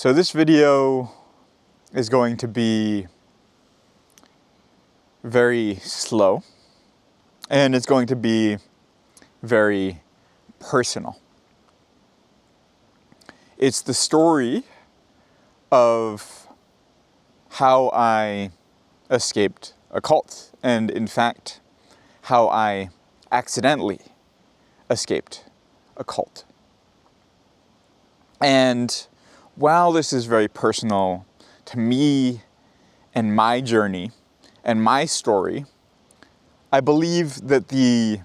So this video is going to be very slow, and it's going to be very personal. It's the story of how I escaped a cult, and in fact, how I accidentally escaped a cult. And while this is very personal to me and my journey and my story, I believe that the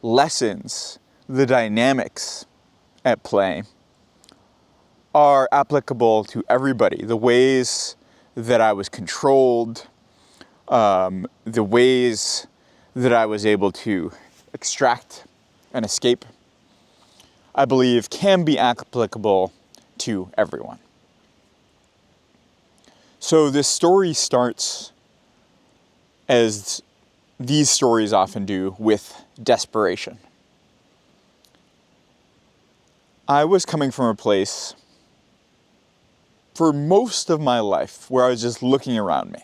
lessons, the dynamics at play are applicable to everybody. The ways that I was controlled, the ways that I was able to extract and escape, I believe can be applicable to everyone. So this story starts, as these stories often do, with desperation. I was coming from a place for most of my life where I was just looking around me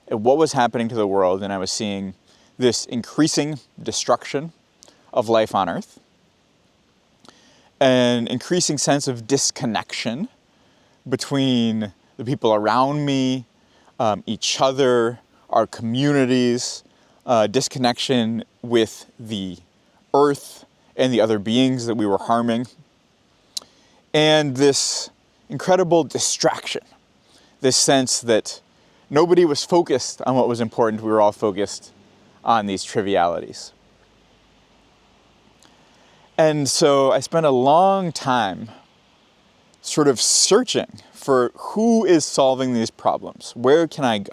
at what was happening to the world, and I was seeing this increasing destruction of life on Earth, an increasing sense of disconnection between the people around me, each other, our communities, disconnection with the Earth and the other beings that we were harming, and this incredible distraction, this sense that nobody was focused on what was important. We were all focused on these trivialities. And so I spent a long time sort of searching for who is solving these problems. Where can I go?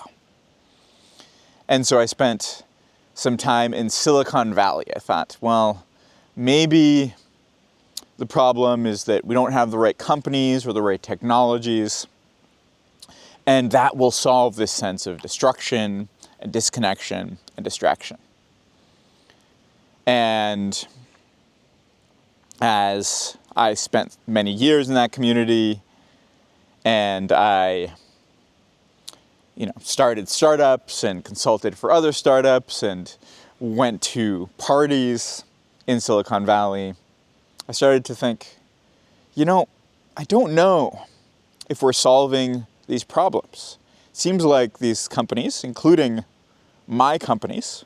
And so I spent some time in Silicon Valley. I thought, well, maybe the problem is that we don't have the right companies or the right technologies, and that will solve this sense of destruction and disconnection and distraction. And as I spent many years in that community, and I started startups and consulted for other startups and went to parties in Silicon Valley, I started to think, I don't know if we're solving these problems. It seems like these companies, including my companies,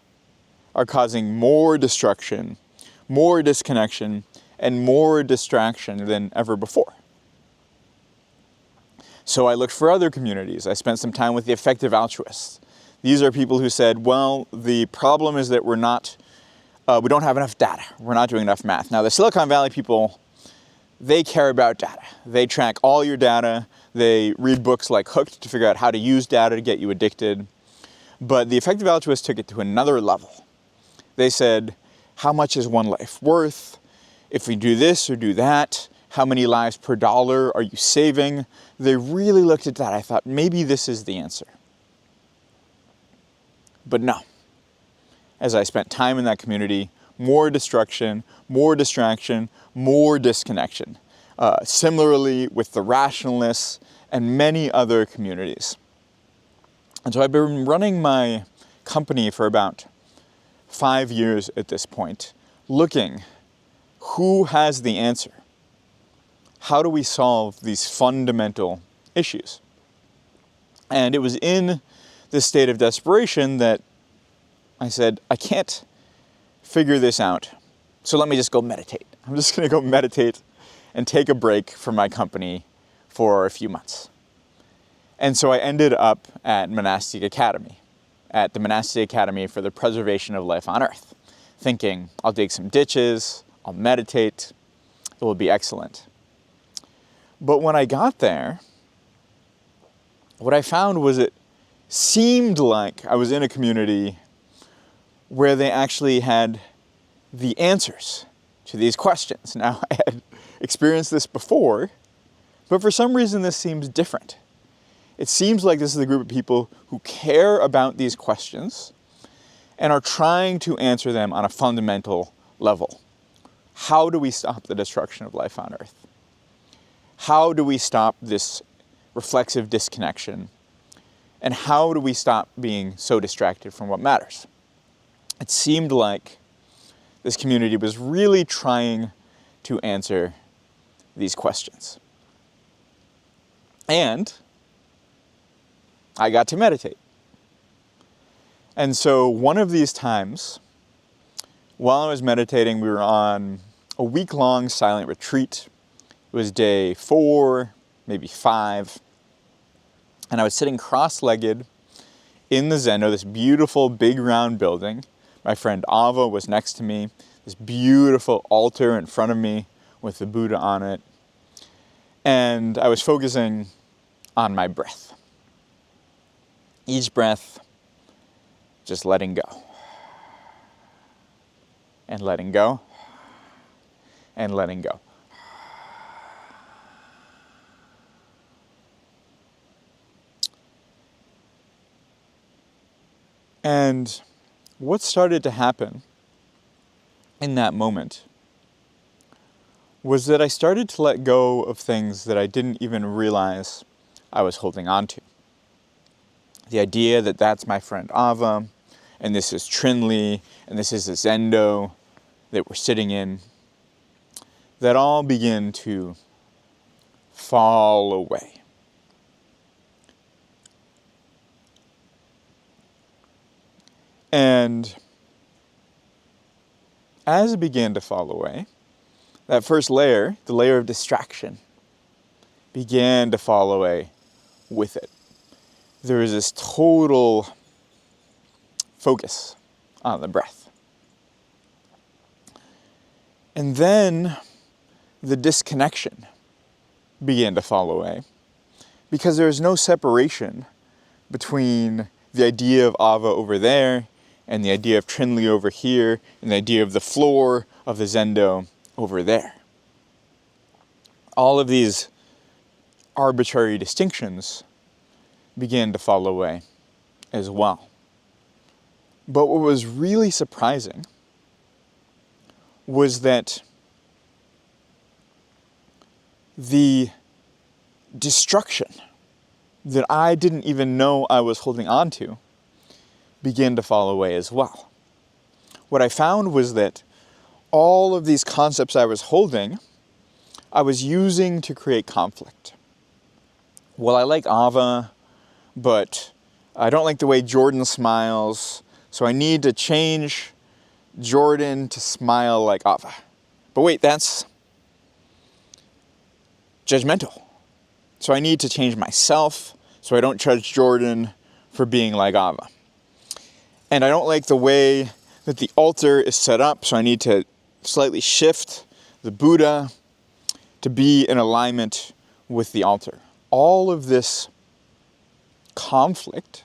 are causing more destruction, more disconnection, and more distraction than ever before. So I looked for other communities. I spent some time with the effective altruists. These are people who said, well, the problem is that we don't have enough data. We're not doing enough math. Now, the Silicon Valley people, they care about data. They track all your data. They read books like Hooked to figure out how to use data to get you addicted. But the effective altruists took it to another level. They said, how much is one life worth? If we do this or do that, how many lives per dollar are you saving? They really looked at that. I thought, maybe this is the answer. But no. As I spent time in that community, more destruction, more distraction, more disconnection. Similarly with the rationalists and many other communities. And so I've been running my company for about 5 years at this point, looking who has the answer. How do we solve these fundamental issues? And it was in this state of desperation that I said, I can't figure this out, so let me just go meditate. I'm just going to go meditate and take a break from my company for a few months. And so I ended up at Monastic Academy, at the Monastic Academy for the Preservation of Life on Earth, thinking, I'll dig some ditches, I'll meditate, it will be excellent. But when I got there, what I found was it seemed like I was in a community where they actually had the answers to these questions. Now, I had experienced this before, but for some reason this seems different. It seems like this is a group of people who care about these questions and are trying to answer them on a fundamental level. How do we stop the destruction of life on Earth? how do we stop this reflexive disconnection? And how do we stop being so distracted from what matters? It seemed like this community was really trying to answer these questions. And I got to meditate. And so one of these times, while I was meditating, we were on a week-long silent retreat. It was day 4, maybe 5. And I was sitting cross-legged in the zendo, this beautiful big round building. My friend Ava was next to me, this beautiful altar in front of me with the Buddha on it. And I was focusing on my breath. Each breath, just letting go. And letting go. And letting go. And what started to happen in that moment was that I started to let go of things that I didn't even realize I was holding on to. The idea that that's my friend Ava, and this is Trinley, and this is the zendo that we're sitting in, that all begin to fall away. And as it began to fall away, that first layer, the layer of distraction, began to fall away with it. There was this total focus on the breath. And then the disconnection began to fall away because there was no separation between the idea of Ava over there and the idea of Trinley over here and the idea of the floor of the zendo over there. All of these arbitrary distinctions began to fall away as well. But what was really surprising was that the destruction that I didn't even know I was holding on to began to fall away as well. What I found was that all of these concepts I was holding, I was using to create conflict. Well, I like Ava, but I don't like the way Jordan smiles, so I need to change Jordan to smile like Ava. But wait, that's judgmental. So I need to change myself so I don't judge Jordan for being like Ava. And I don't like the way that the altar is set up, so I need to slightly shift the Buddha to be in alignment with the altar. All of this conflict,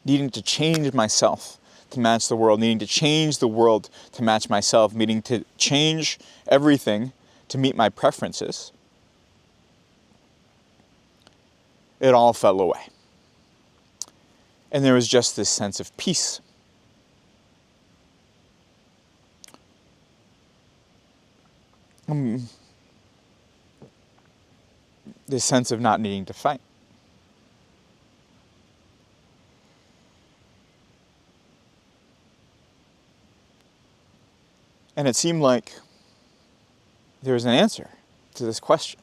needing to change myself to match the world, needing to change the world to match myself, needing to change everything to meet my preferences, it all fell away. And there was just this sense of peace. This sense of not needing to fight. And it seemed like there was an answer to this question.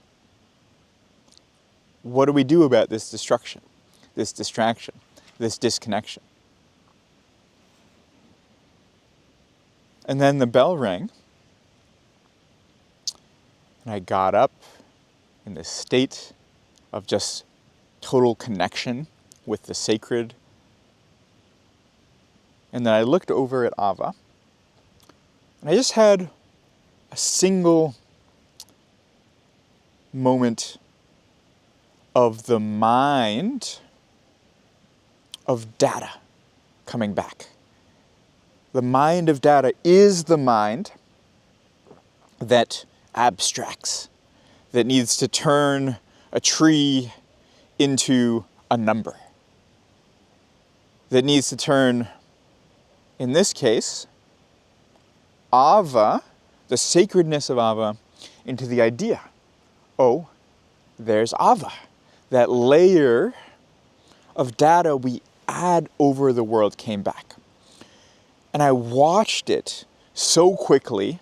What do we do about this destruction, this distraction, this disconnection? And then the bell rang, and I got up in this state of just total connection with the sacred. And then I looked over at Ava, and I just had a single moment of the mind of data coming back. The mind of data is the mind that abstracts, that needs to turn a tree into a number, that needs to turn, in this case, Ava, the sacredness of Ava, into the idea oh, there's Ava, that layer of data we add over the world came back. And I watched it so quickly.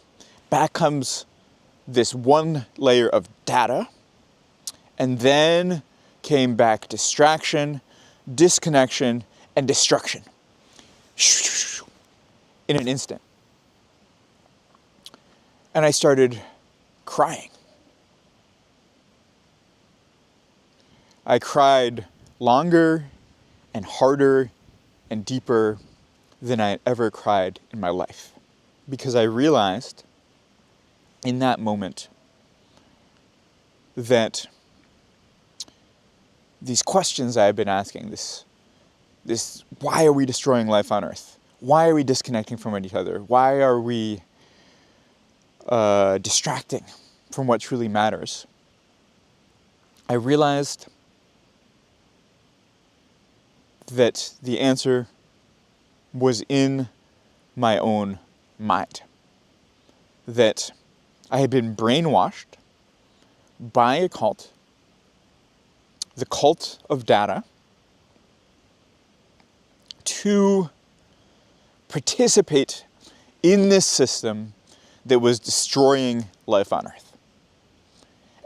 Back comes this one layer of data, and then came back distraction, disconnection, and destruction. In an instant. And I started crying. I cried longer and harder and deeper than I had ever cried in my life. Because I realized in that moment that these questions I had been asking, this why are we destroying life on Earth? Why are we disconnecting from each other? Why are we distracting from what truly matters? I realized that the answer was in my own mind. That I had been brainwashed by a cult, the cult of data, to participate in this system that was destroying life on Earth.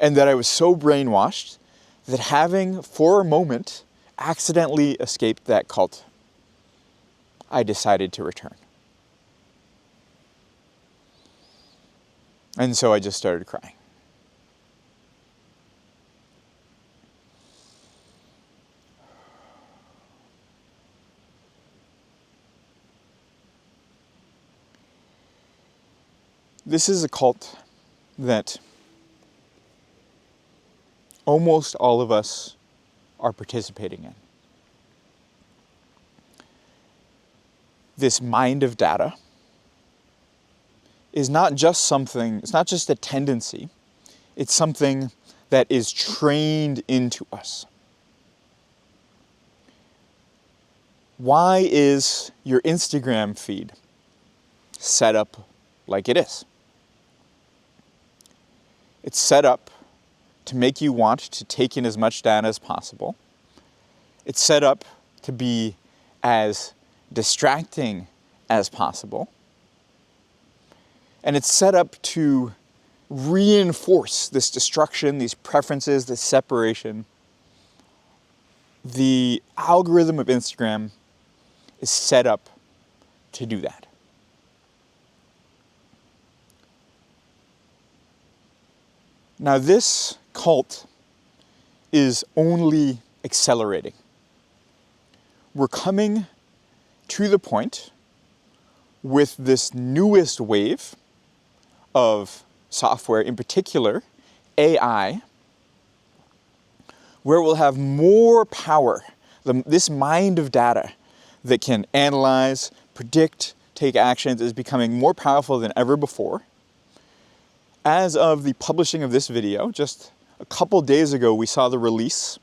And that I was so brainwashed that having, for a moment, accidentally escaped that cult, I decided to return. And so I just started crying. This is a cult that almost all of us are participating in. This mind of data is not just something, it's not just a tendency, it's something that is trained into us. Why is your Instagram feed set up like it is? It's set up to make you want to take in as much data as possible. It's set up to be as distracting as possible. And it's set up to reinforce this destruction, these preferences, this separation. The algorithm of Instagram is set up to do that. Now this cult is only accelerating. We're coming to the point with this newest wave of software, in particular AI, where we'll have more power, this mind of data that can analyze, predict, take actions is becoming more powerful than ever before. As of the publishing of this video, just a couple days ago, we saw the release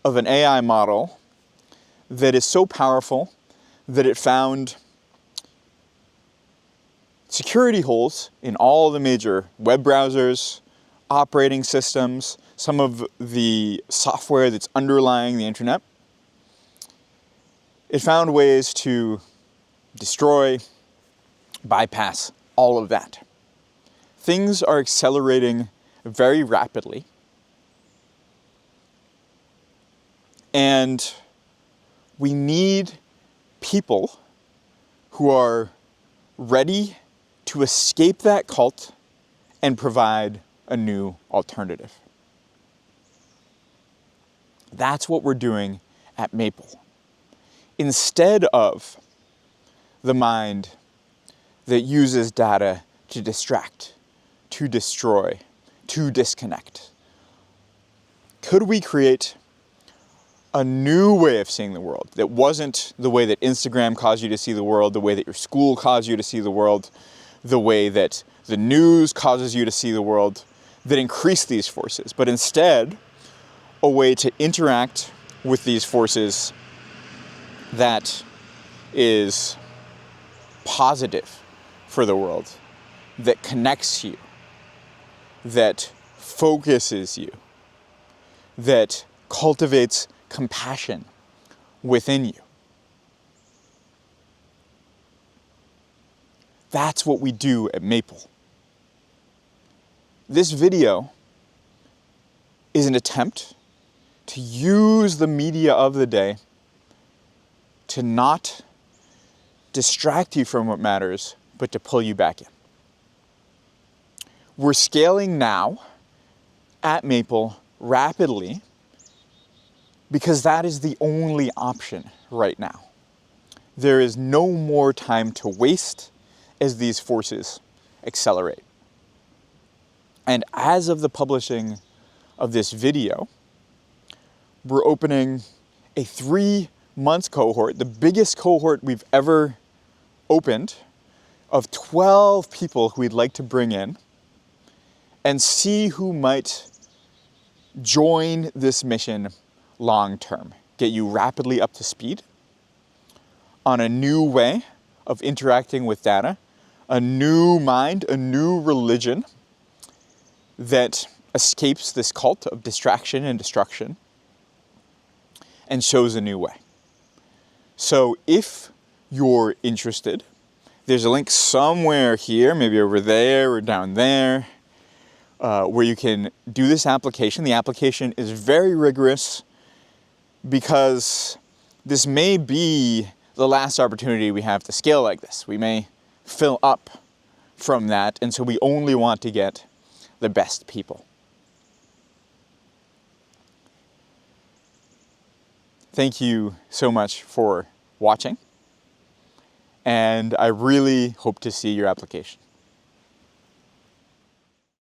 of an AI model that is so powerful that it found security holes in all the major web browsers, operating systems, some of the software that's underlying the internet. It found ways to destroy, bypass all of that. Things are accelerating very rapidly. And we need people who are ready to escape that cult and provide a new alternative. That's what we're doing at Maple. Instead of the mind that uses data to distract, to destroy, to disconnect, could we create a new way of seeing the world that wasn't the way that Instagram caused you to see the world, the way that your school caused you to see the world, the way that the news causes you to see the world, that increase these forces, but instead a way to interact with these forces that is positive for the world, that connects you, that focuses you, that cultivates compassion within you. That's what we do at Maple. This video is an attempt to use the media of the day to not distract you from what matters, but to pull you back in. We're scaling now at Maple rapidly because that is the only option right now. There is no more time to waste as these forces accelerate. And as of the publishing of this video, we're opening a 3-month cohort, the biggest cohort we've ever opened, of 12 people who we'd like to bring in and see who might join this mission long term, get you rapidly up to speed on a new way of interacting with data, a new mind, a new religion that escapes this cult of distraction and destruction and shows a new way. So if you're interested, there's a link somewhere here, maybe over there or down there, where you can do this application. The application is very rigorous because this may be the last opportunity we have to scale like this. We may fill up from that, and so we only want to get the best people. Thank you so much for watching, and I really hope to see your application.